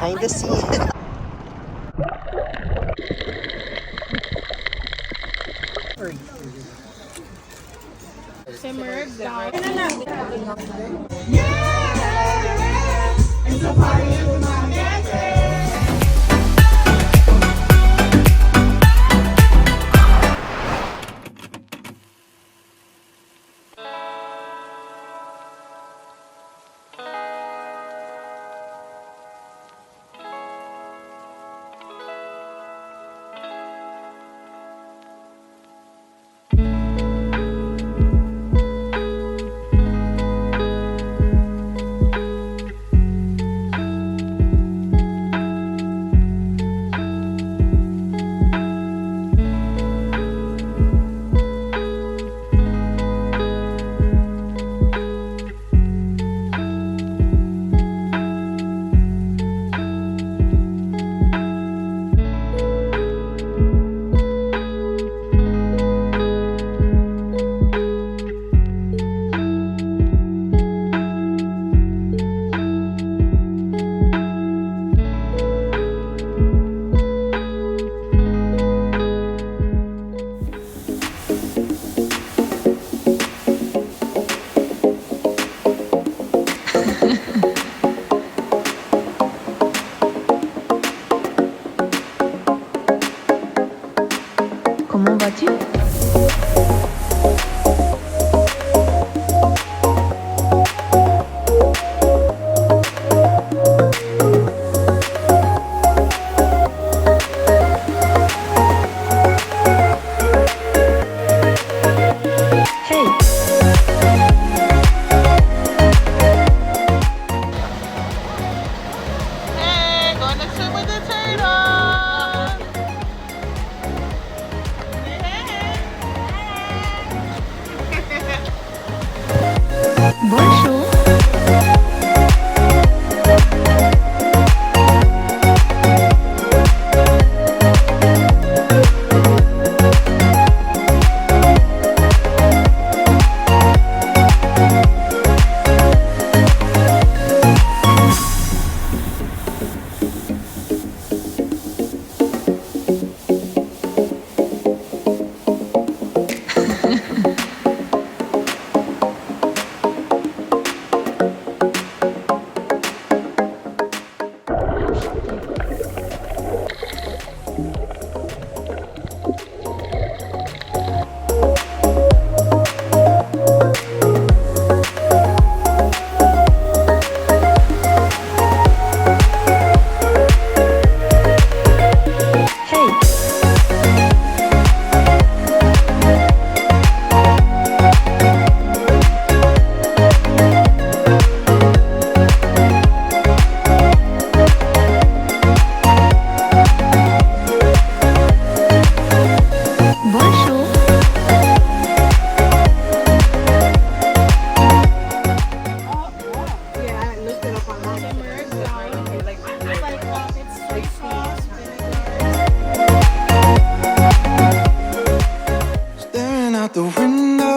behind the scene. Simmer down. It's a party in Dumaguete. Comment vas-tu? Hey, going to swim with the turtle. Bonjour. Staring out the window,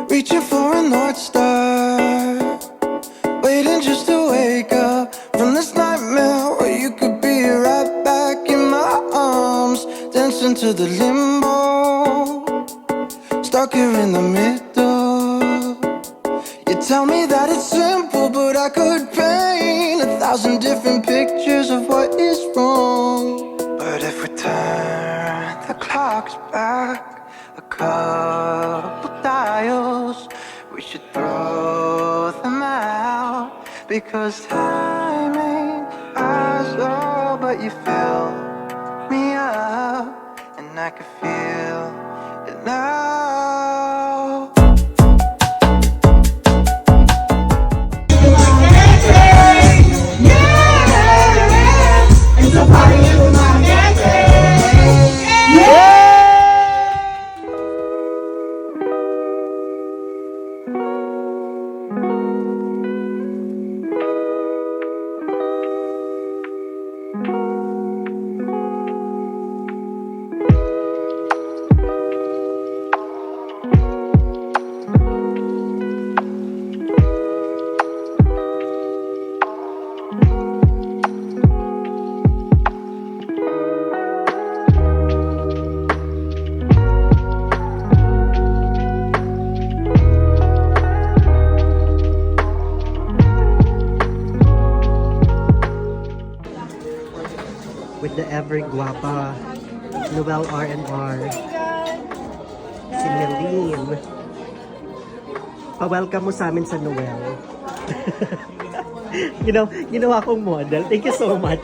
reaching for a North Star, waiting just to wake up from this nightmare where you could be right back in my arms, dancing to the limbo, stuck here in the middle. You tell me that it's simple, but I could paint 1,000 different pictures of what is wrong. But if we turn the clocks back a couple dials, we should throw them out, because time ain't ours, oh, but you fill me up, and I can feel it now. It's a party in Dumaguete. ever guwapa. Noel R&R. Si Myrene. Pa-welcome mo sa amin sa Noel. Ginawa kong model. Thank you so much.